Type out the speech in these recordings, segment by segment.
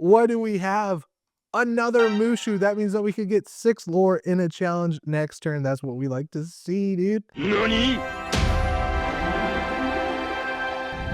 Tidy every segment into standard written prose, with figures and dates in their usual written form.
what do we have? Another Mushu. That means that we could get 6 lore in a challenge next turn. That's what we like to see, dude. NANI?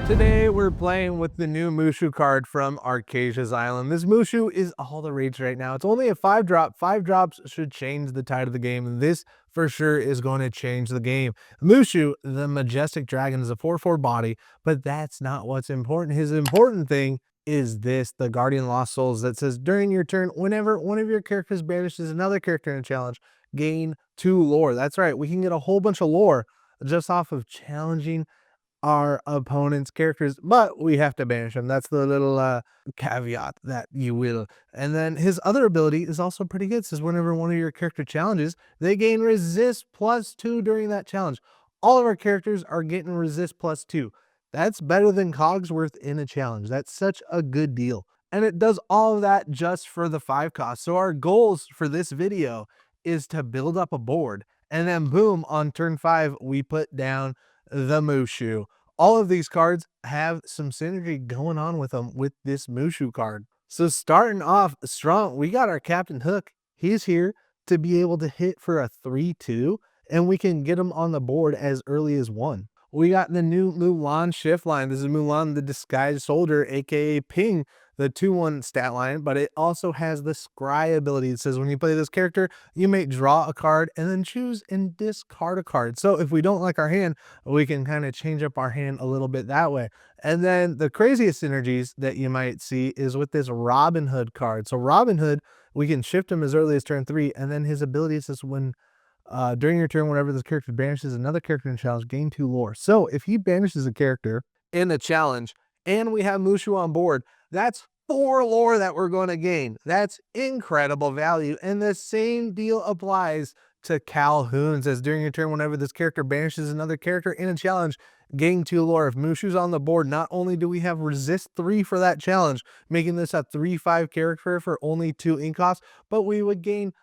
Today we're playing with the new Mushu card from Arcasia's Island. This Mushu is all the rage right now. It's only a 5-drop. 5 drops should change the tide of the game. This for sure is going to change the game. Mushu, the majestic dragon, is a 4/4 body, but that's not what's important. His important thing is this, the Guardian Lost Souls, that says during your turn, whenever one of your characters banishes another character in a challenge, gain 2 lore. That's right, we can get a whole bunch of lore just off of challenging our opponent's characters, but we have to banish them. That's the little caveat that you will. And then his other ability is also pretty good. It says whenever one of your character challenges, they gain resist +2 during that challenge. All of our characters are getting resist +2. That's better than Cogsworth in a challenge. That's such a good deal. And it does all of that just for the 5 cost. So our goals for this video is to build up a board, and then boom, on turn 5, we put down the Mushu. All of these cards have some synergy going on with them with this Mushu card. So starting off strong, we got our Captain Hook. He's here to be able to hit for a 3/2, and we can get him on the board as early as 1. We got the new Mulan shift line. This is Mulan, the disguised soldier, aka Ping, the 2/1 stat line, but it also has the scry ability. It says when you play this character, you may draw a card and then choose and discard a card. So if we don't like our hand, we can kind of change up our hand a little bit that way. And then the craziest synergies that you might see is with this Robin Hood card. So Robin Hood, we can shift him as early as turn 3, and then his ability says when during your turn, whenever this character banishes another character in a challenge, gain 2 lore. So if he banishes a character in a challenge and we have Mushu on board, that's 4 lore that we're going to gain. That's incredible value. And the same deal applies to Calhoun. Says during your turn, whenever this character banishes another character in a challenge, gain 2 lore. If Mushu's on the board, not only do we have resist 3 for that challenge, making this a 3/5 character for only 2 ink costs, but we would gain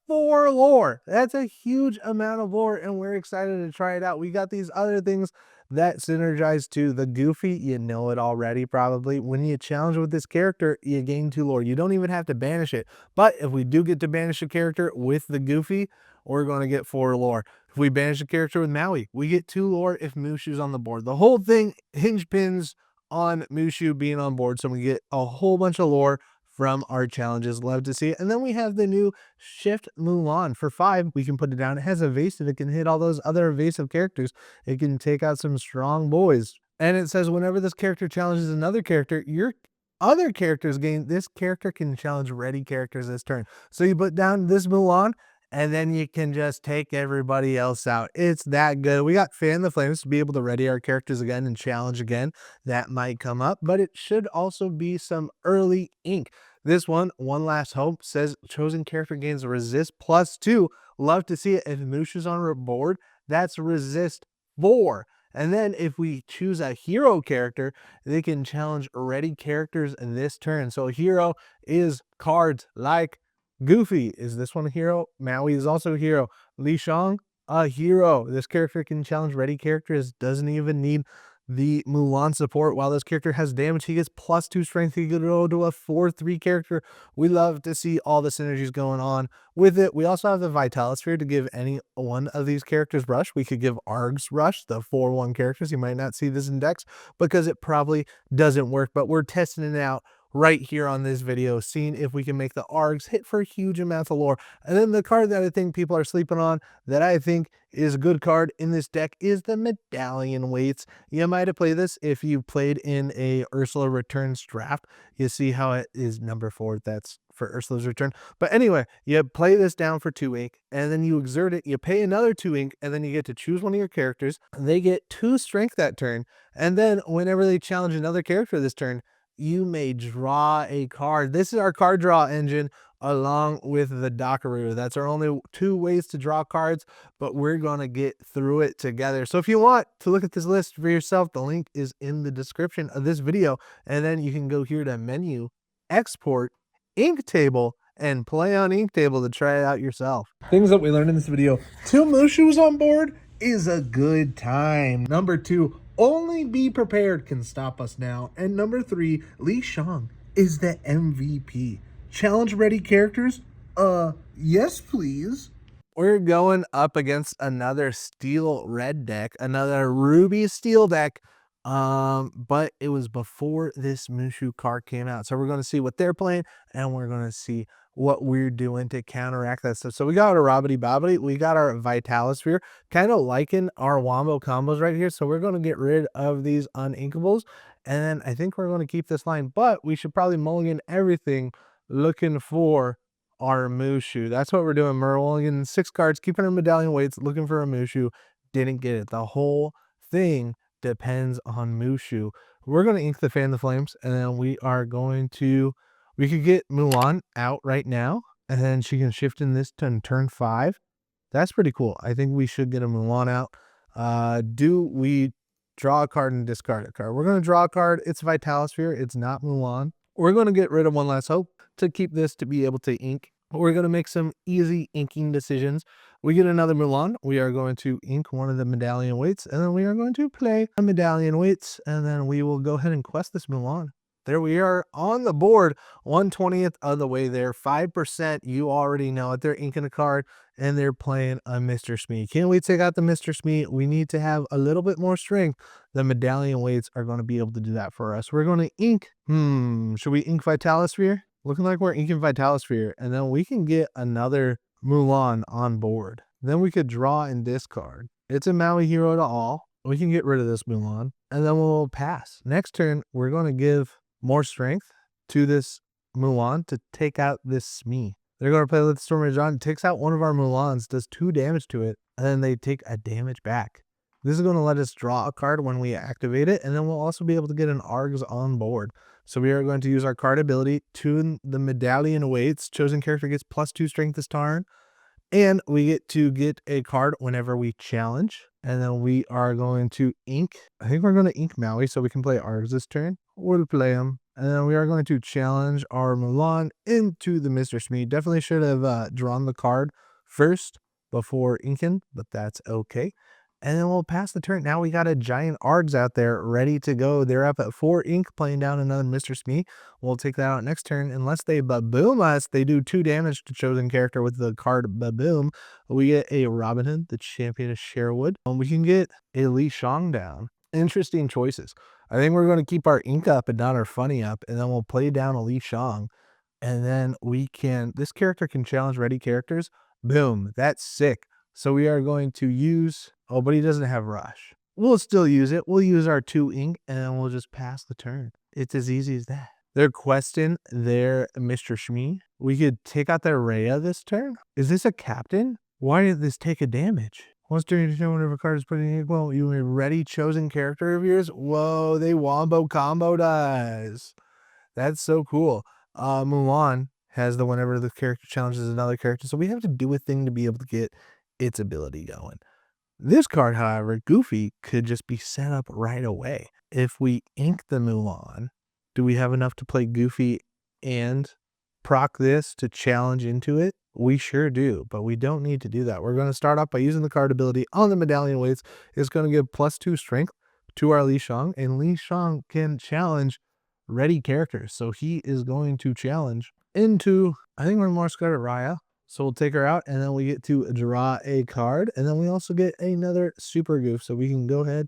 4 lore. That's a huge amount of lore, and we're excited to try it out. We got these other things that synergize too. The Goofy, you know it already probably. When you challenge with this character, you gain 2 lore. You don't even have to banish it. But if we do get to banish a character with the Goofy, we're going to get 4 lore. If we banish a character with Maui, we get 2 lore if Mushu's on the board. The whole thing hinge pins on Mushu being on board, so we get a whole bunch of lore from our challenges. Love to see it. And then we have the new Shift Mulan. For 5, we can put it down. It has evasive. It can hit all those other evasive characters. It can take out some strong boys. And it says whenever this character challenges another character, your other characters gain. This character can challenge ready characters this turn. So you put down this Mulan, and then you can just take everybody else out. It's that good. We got Fan the Flames to be able to ready our characters again and challenge again. That might come up, but it should also be some early ink. This one Last Hope, says chosen character gains resist +2. Love to see it. If Mushu's on our board, that's resist 4. And then if we choose a hero character, they can challenge ready characters in this turn. So a hero is cards like Goofy. Is this one a hero? Maui is also a hero. Shang, a hero. This character can challenge ready characters. Doesn't even need the Mulan support. While this character has damage, he gets +2 strength. He could go to a 4/3 character. We love to see all the synergies going on with it. We also have the Vitalisphere to give any one of these characters rush. We could give Args rush, the 4/1 characters. You might not see this in decks because it probably doesn't work, but we're testing it out right here on this video, seeing if we can make the Args hit for huge amounts of lore. And then the card that I think people are sleeping on, that I think is a good card in this deck, is the Medallion Weights. You might have played this if you played in a Ursula Returns draft. You see how it is number 4. That's for Ursula's Return. But anyway, you play this down for 2 ink, and then you exert it. You pay another 2 ink, and then you get to choose one of your characters. They get 2 strength that turn. And then whenever they challenge another character this turn, you may draw a card. This is our card draw engine along with the Dockaroo. That's our only 2 ways to draw cards, but we're going to get through it together. So if you want to look at this list for yourself, the link is in the description of this video. And then you can go here to menu, export, ink table, and play on ink table to try it out yourself. Things that we learned in this video: 2 Mushus on board is a good time. Number 2, only be prepared can stop us now. And number 3, Shang is the MVP. Challenge ready characters? Yes, please. We're going up against another steel red deck, another ruby steel deck. But it was before this Mushu card came out. So we're going to see what they're playing, and we're going to see what we're doing to counteract that stuff. So we got our Robbity Bobbity, we got our Vitalisphere, kind of liking our Wombo combos right here. So we're going to get rid of these uninkables, and then I think we're going to keep this line, but we should probably mulligan everything looking for our Mushu. That's what we're doing. We're mulliganing 6 cards, keeping our medallion weights, looking for a Mushu. Didn't get it. The whole thing depends on Mushu. We're going to ink the Fan the Flames, and then we are going to, we could get Mulan out right now, and then she can shift in this to turn 5. That's pretty cool. I think we should get a Mulan out. Do we draw a card and discard a card? We're going to draw a card. It's Vitalisphere. It's not Mulan. We're going to get rid of One Last Hope to keep this to be able to ink. We're going to make some easy inking decisions. We get another Mulan. We are going to ink one of the medallion weights, and then we are going to play a medallion weights, and then we will go ahead and quest this Mulan. There we are on the board, 1/20th of the way there, 5%. You already know it. They're inking a card, and they're playing a Mr. Smee. Can't we take out the Mr. Smee? We need to have a little bit more strength. The medallion weights are going to be able to do that for us. We're going to ink. Should we ink Vitalisphere? Looking like we're inking Vitalisphere, and then we can get another Mulan on board. Then we could draw and discard. It's a Maui hero to all. We can get rid of this Mulan, and then we'll pass. Next turn, we're going to give more strength to this Mulan to take out this Smee. They're going to play with Storm Rage on. Takes out one of our Mulans, does 2 damage to it, and then they take a damage back. This is going to let us draw a card when we activate it, and then we'll also be able to get an Args on board. So we are going to use our card ability, tune the medallion weights. Chosen character gets +2 strength this turn. And we get to get a card whenever we challenge. And then we are going to ink. I think we're going to ink Maui so we can play Args this turn. We'll play him. And then we are going to challenge our Mulan into the Mr. Smee. Definitely should have drawn the card first before inking, but that's okay. And then we'll pass the turn. Now we got a giant Args out there ready to go. They're up at 4 ink, playing down another Mr. Smee. We'll take that out next turn. Unless they baboom us, they do 2 damage to chosen character with the card baboom. We get a Robin Hood, the champion of Sherwood. We can get a Li Shang down. Interesting choices. I think we're going to keep our ink up and not our funny up, and then we'll play down a Li Shang. And then we can, this character can challenge ready characters. Boom, that's sick. So we are going to use, oh, but he doesn't have Rush. We'll still use it. We'll use our 2 ink, and then we'll just pass the turn. It's as easy as that. They're questing their Mr. Smee. We could take out their Rhea this turn. Is this a captain? Why did this take a damage? Once during the turn, whenever card is put in, well, you may ready chosen character of yours. Whoa, they wombo combo does. That's so cool. Mulan has the whenever the character challenges another character. So we have to do a thing to be able to get its ability going. This card, however, Goofy, could just be set up right away. If we ink the Mulan, do we have enough to play Goofy and proc this to challenge into it? We sure do, but we don't need to do that. We're going to start off by using the card ability on the medallion weights. It's going to give +2 strength to our Li Shang, and Li Shang can challenge ready characters. So he is going to challenge into, I think we're more scared at Raya. So we'll take her out, and then we get to draw a card, and then we also get another Super Goof. So we can go ahead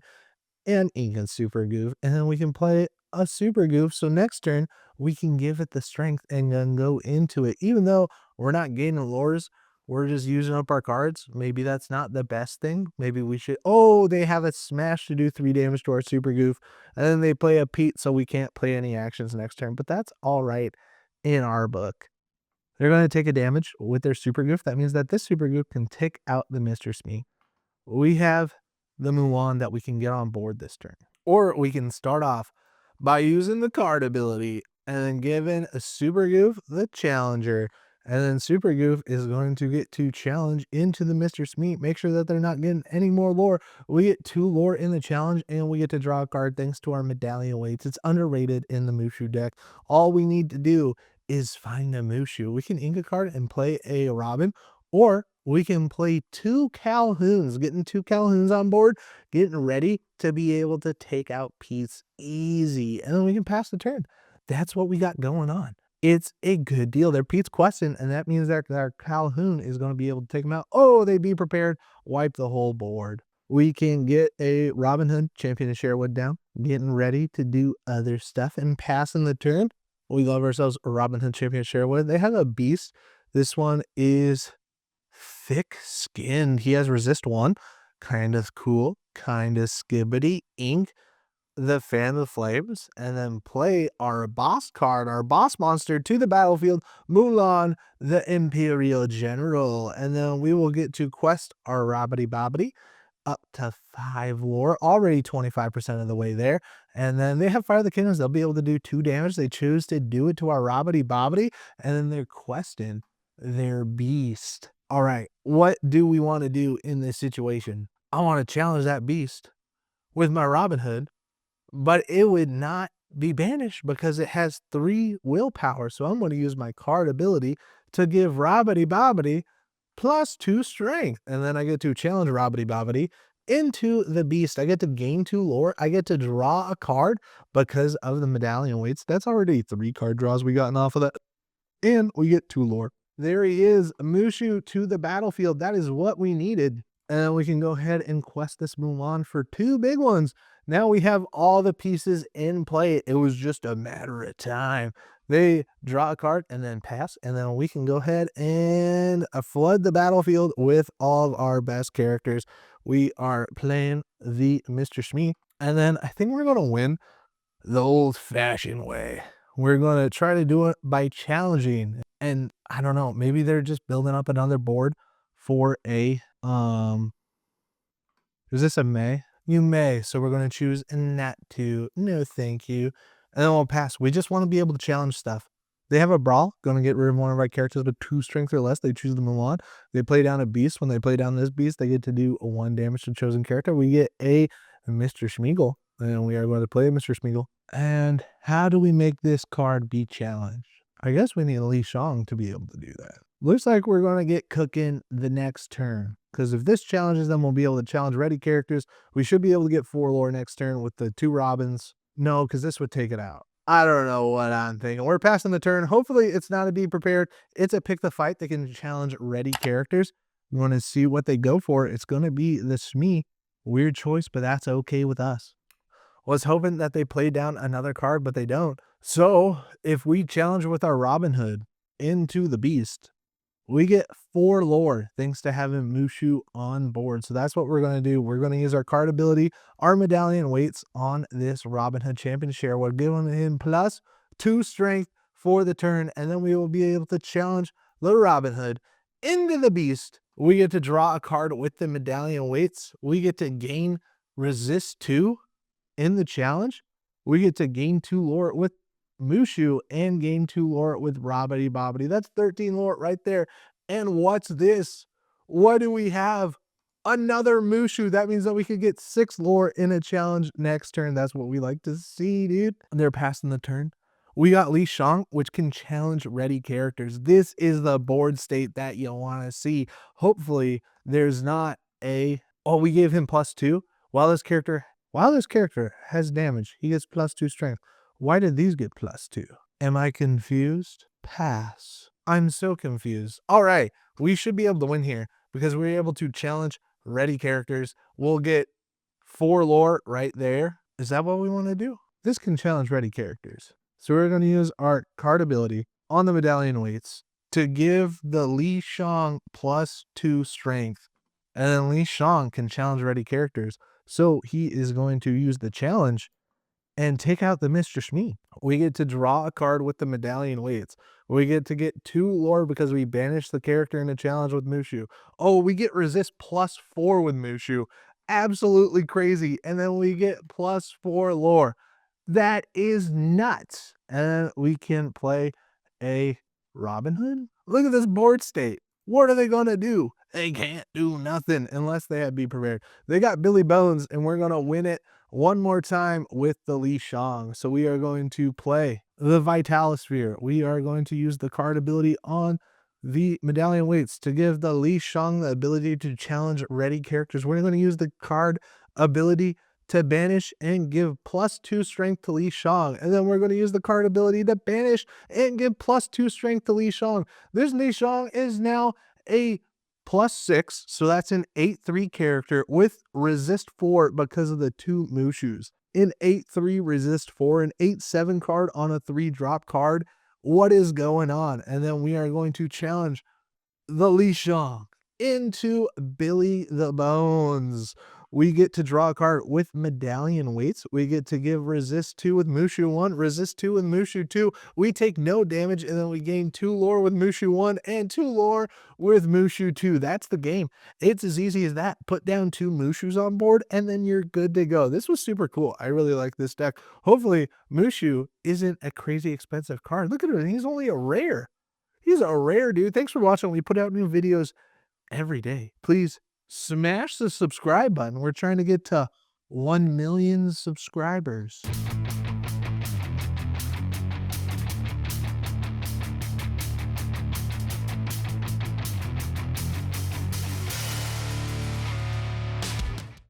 and ink a Super Goof, and then we can play a Super Goof. So next turn, we can give it the strength and then go into it. Even though we're not gaining lures, we're just using up our cards. Maybe that's not the best thing. Maybe we should, oh, they have a smash to do 3 damage to our Super Goof, and then they play a Pete, so we can't play any actions next turn. But that's all right in our book. They're going to take a damage with their Super Goof. That means that this Super Goof can take out the Mr. Smee. We have the Mulan that we can get on board this turn. Or we can start off by using the card ability and then giving a Super Goof the challenger. And then Super Goof is going to get to challenge into the Mr. Smee. Make sure that they're not getting any more lore. We get 2 lore in the challenge, and we get to draw a card thanks to our medallion weights. It's underrated in the Mushu deck. All we need to do is find a Mushu. We can ink a card and play a Robin, or we can play 2 Calhouns, getting 2 Calhouns on board, getting ready to be able to take out Pete's easy, and then we can pass the turn. that's what we got going on. It's a good deal. They're Pete's question, and that means that our Calhoun is going to be able to take them out. Oh, they be prepared. Wipe the whole board. We can get a Robin Hood champion of Sherwood down, getting ready to do other stuff and passing the turn. We love ourselves a Robin Hood champion of Sherwood. They have a beast. This one is thick-skinned. He has resist 1. Kind of cool. Kind of skibbity. Ink the Fan of Flames, and then play our boss card, our boss monster, to the battlefield, Mulan, the Imperial General. And then we will get to quest our Robbity Bobbity up to 5 lore, already 25% of the way there. And then they have Fire of the Kingdoms. They'll be able to do 2 damage. They choose to do it to our Robbity Bobbity, and then they're questing their beast. All right, what do we want to do in this situation? I want to challenge that beast with my Robin Hood, but it would not be banished because it has 3 willpower. So I'm going to use my card ability to give Robbity Bobbity +2 strength. And then I get to challenge Robbity Bobbity into the beast. I get to gain 2 lore. I get to draw a card because of the medallion weights. That's already 3 card draws we gotten off of that. And we get 2 lore. There he is, Mushu to the battlefield. That is what we needed. And we can go ahead and quest this Mulan for 2 big ones. Now we have all the pieces in play. It was just a matter of time. They draw a card and then pass, and then we can go ahead and flood the battlefield with all of our best characters. We are playing the Mr. Shmee, and then I think we're going to win the old-fashioned way. We're going to try to do it by challenging, and I don't know, maybe they're just building up another board for a, is this a May? You may. So we're going to choose not to. No, thank you. And then we'll pass. We just want to be able to challenge stuff. They have a brawl. Going to get rid of one of our characters with 2 strength or less. They choose the Mulan. They play down a beast. When they play down this beast, they get to do 1 damage to chosen character. We get a Mr. Schmeagle. And we are going to play Mr. Schmeagle. And how do we make this card be challenged? I guess we need Li Shang to be able to do that. Looks like we're going to get cooking the next turn. Because if this challenges them, we'll be able to challenge ready characters. We should be able to get 4 lore next turn with the 2 Robins. No, because this would take it out. I don't know what I'm thinking. We're passing the turn. Hopefully it's not a be prepared. It's a pick the fight. They can challenge ready characters. We want to see what they go for. It's going to be the Shmee. Weird choice, but that's okay with us. Was hoping that they play down another card, but they don't. So if we challenge with our Robin Hood into the beast, we get 4 lore thanks to having Mushu on board. So that's what we're going to do. We're going to use our card ability, our medallion weights on this Robin Hood champion share. We're giving him +2 strength for the turn, and then we will be able to challenge the Robin Hood into the beast. We get to draw a card with the medallion weights. We get to gain resist 2 in the challenge. We get to gain 2 lore with Mushu and gain 2 lore with Robbity Bobbity. That's 13 lore right there. And what's this? What do we have? Another Mushu. That means that we could get 6 lore in a challenge next turn. That's what we like to see, dude. They're passing the turn. We got Li Shang, which can challenge ready characters. This is the board state that you want to see. Hopefully there's not a, oh, we gave him +2. While this character has damage, he gets +2 strength. Why did these get +2? Am I confused? Pass. I'm so confused. All right, we should be able to win here because we're able to challenge ready characters. We'll get 4 lore right there. Is that what we want to do? This can challenge ready characters. So we're going to use our card ability on the medallion weights to give the Li Shang +2 strength. And then Li Shang can challenge ready characters. So he is going to use the challenge and take out the Mr. Shmee. We get to draw a card with the medallion weights. We get to get 2 lore because we banished the character in a challenge with Mushu. Oh, we get resist +4 with Mushu. Absolutely crazy. And then we get +4 lore. That is nuts. And we can play a Robin Hood. Look at this board state. What are they going to do? They can't do nothing unless they have be prepared. They got Billy Bones, and we're going to win it one more time with the Li Shang. So we are going to play the Vitalosphere. We are going to use the card ability on the medallion weights to give the Li Shang the ability to challenge ready characters. We're going to use the card ability to banish and give +2 strength to Shang. And then we're going to use the card ability to banish and give +2 strength to Shang. This Shang is now a +6, so that's an 8-3 character with resist 4 because of the 2 Mushus. An 8-3 resist 4, an 8-7 card on a 3-drop card. What is going on? And then we are going to challenge the Shang into Billy the Bones. We get to draw a card with medallion weights. We get to give resist 2 with Mushu 1, resist 2 with Mushu 2. We take no damage, and then we gain 2 lore with Mushu 1 and 2 lore with Mushu 2. That's the game. It's as easy as that. Put down 2 Mushus on board, and then you're good to go. This was super cool. I really like this deck. Hopefully, Mushu isn't a crazy expensive card. Look at him. He's only a rare. He's a rare, dude. Thanks for watching. We put out new videos every day. Please smash the subscribe button. We're trying to get to 1 million subscribers.